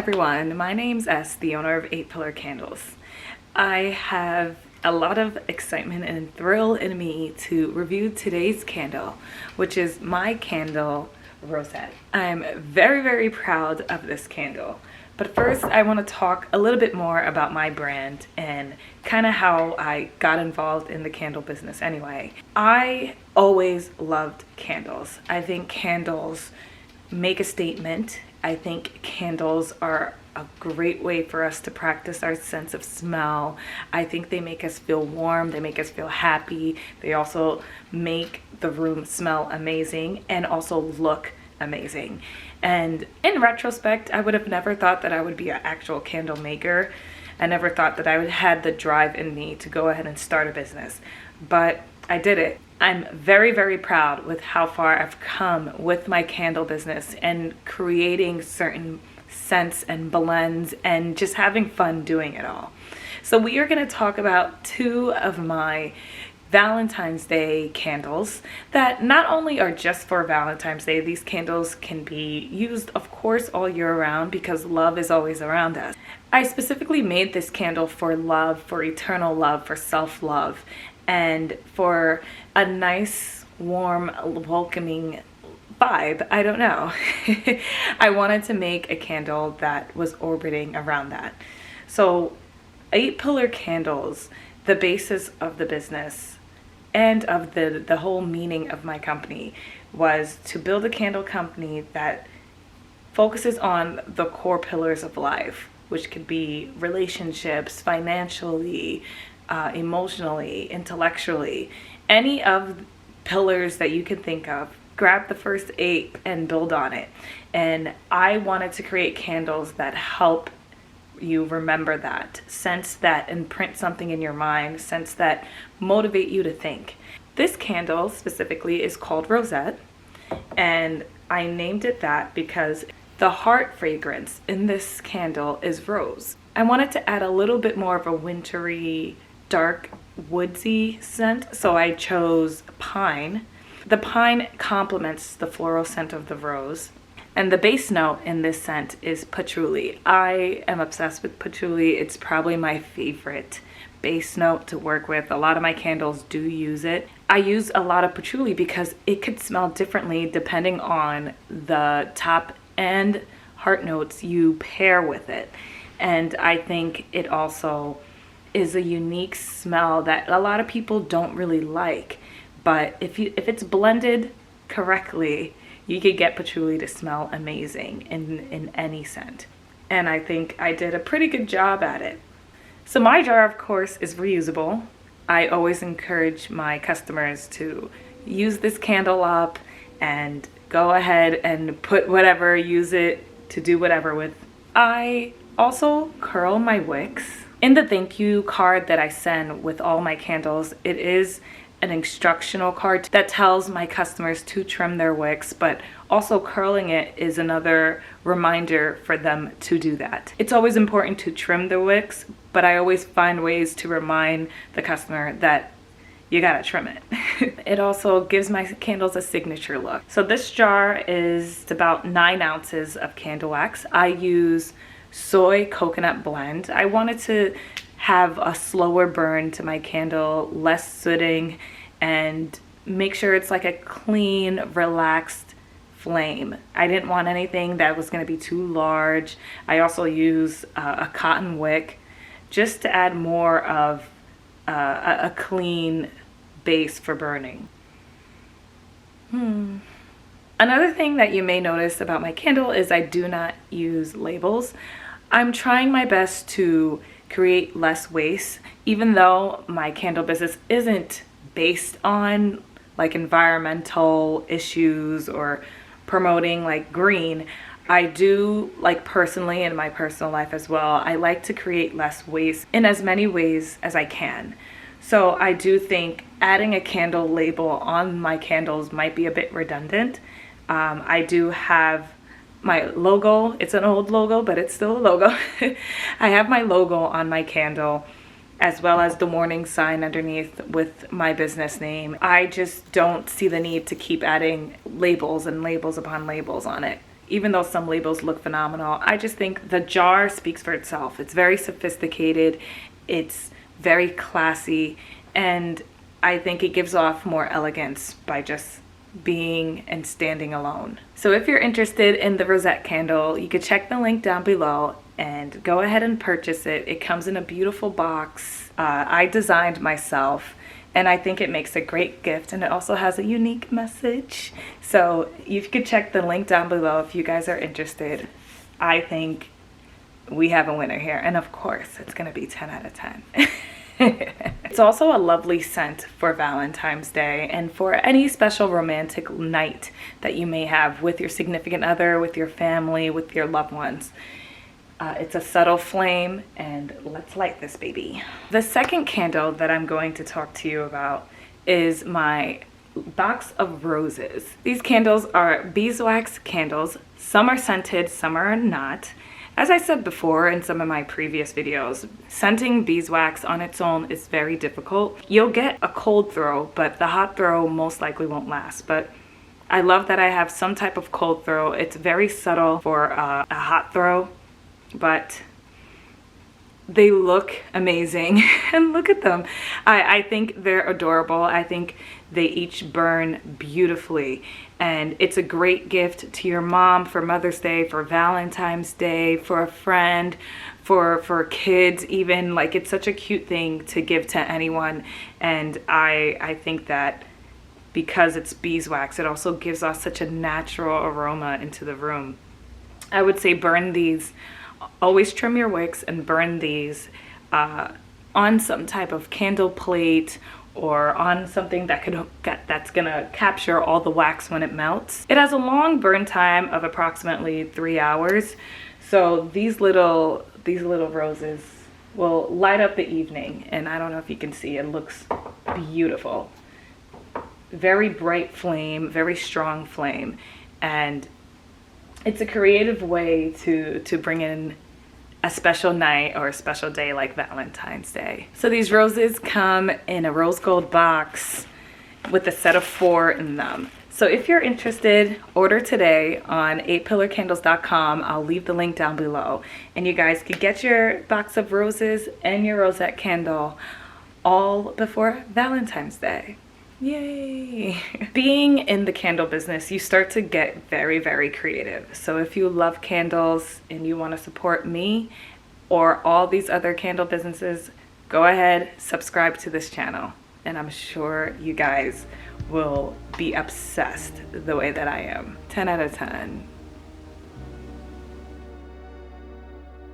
everyone, my name's S, the owner of 8 Pillar Candles. I have a lot of excitement and thrill in me to review today's candle, which is my candle Rosette. I'm very proud of this candle. But first I want to talk a little bit more about my brand and kind of how I got involved in the candle business anyway. I always loved candles. I think candles make a statement. I think candles are a great way for us to practice our sense of smell. I think they make us feel warm, they make us feel happy. They also make the room smell amazing and also look amazing. And in retrospect, I would have never thought that I would be an actual candle maker. I never thought that I would have the drive in me to go ahead and start a business, but I did it. I'm very proud with how far I've come with my candle business and creating certain scents and blends and just having fun doing it all. So we are going to talk about 2 of my Valentine's Day candles that not only are just for Valentine's Day. These candles can be used, of course, all year round because love is always around us. I specifically made this candle for love, for eternal love, for self-love, and for a nice, warm, welcoming vibe. I don't know. I wanted to make a candle that was orbiting around that. So 8 Pillar Candles, the basis of the business and of the whole meaning of my company was to build a candle company that focuses on the core pillars of life, which could be relationships, financially, emotionally, intellectually, any of pillars that you can think of. Grab the first 8 and build on it. And I wanted to create candles that help you remember that, sense that, imprint something in your mind, sense that, motivate you to think. This candle specifically is called Rosette, and I named it that because the heart fragrance in this candle is rose. I wanted to add a little bit more of a wintry, dark, woodsy scent, so I chose pine. The pine complements the floral scent of the rose. And the base note in this scent is patchouli. I am obsessed with patchouli. It's probably my favorite base note to work with. A lot of my candles do use it. I use a lot of patchouli because it could smell differently depending on the top and heart notes you pair with it. And I think it also is a unique smell that a lot of people don't really like. But if it's blended correctly, you could get patchouli to smell amazing in any scent. And I think I did a pretty good job at it. So my jar, of course, is reusable. I always encourage my customers to use this candle up and go ahead and put whatever, use it to do whatever with. I also curl my wicks. In the thank you card that I send with all my candles, it is an instructional card that tells my customers to trim their wicks, but also curling it is another reminder for them to do that. It's always important to trim the wicks, but I always find ways to remind the customer that you gotta trim it. It also gives my candles a signature look. So this jar is about 9 ounces of candle wax. I use soy coconut blend. I wanted to have a slower burn to my candle, less sooting, and make sure it's like a clean, relaxed flame. I didn't want anything that was going to be too large. I also use a cotton wick just to add more of a clean base for burning. Another thing that you may notice about my candle is I do not use labels. I'm trying my best to create less waste, even though my candle business isn't based on like environmental issues or promoting like green. I do, like personally in my personal life as well, I like to create less waste in as many ways as I can. So I do think adding a candle label on my candles might be a bit redundant. I do have my logo. It's an old logo, but it's still a logo. I have my logo on my candle, as well as the warning sign underneath with my business name. I just don't see the need to keep adding labels and labels upon labels on it. even though some labels look phenomenal, I just think the jar speaks for itself. It's very sophisticated, it's very classy, and I think it gives off more elegance by just being and standing alone. So if you're interested in the rosette candle, you could check the link down below and go ahead and purchase it. It comes in a beautiful box. I designed myself, and I think it makes a great gift, and it also has a unique message. So you could check the link down below if you guys are interested. I think we have a winner here, and of course it's gonna be 10 out of 10. It's also a lovely scent for Valentine's Day and for any special romantic night that you may have with your significant other, with your family, with your loved ones. It's a subtle flame, and let's light this baby. The second candle that I'm going to talk to you about is my box of roses. These candles are beeswax candles. Some are scented, some are not. As I said before in some of my previous videos, scenting beeswax on its own is very difficult. You'll get a cold throw, but the hot throw most likely won't last. But I love that I have some type of cold throw. It's very subtle for a hot throw, but they look amazing. And look at them. I think they're adorable. I think they each burn beautifully, and it's a great gift to your mom for Mother's Day, for Valentine's Day, for a friend, for kids even. Like, it's such a cute thing to give to anyone, and I think that because it's beeswax, it also gives off such a natural aroma into the room. I would say burn these. Always trim your wicks and burn these on some type of candle plate or on something that's gonna capture all the wax when it melts. It has a long burn time of approximately 3 hours, so these little roses will light up the evening, and I don't know if you can see, it looks beautiful. Very bright flame, very strong flame, and it's a creative way to bring in a special night or a special day like Valentine's Day. So these roses come in a rose gold box with a set of 4 in them. So if you're interested, order today on 8pillarcandles.com. I'll leave the link down below, and you guys can get your box of roses and your rosette candle all before Valentine's Day. Yay! Being in the candle business, you start to get very, very creative. So if you love candles and you want to support me or all these other candle businesses, go ahead, subscribe to this channel, and I'm sure you guys will be obsessed the way that I am. 10 out of 10.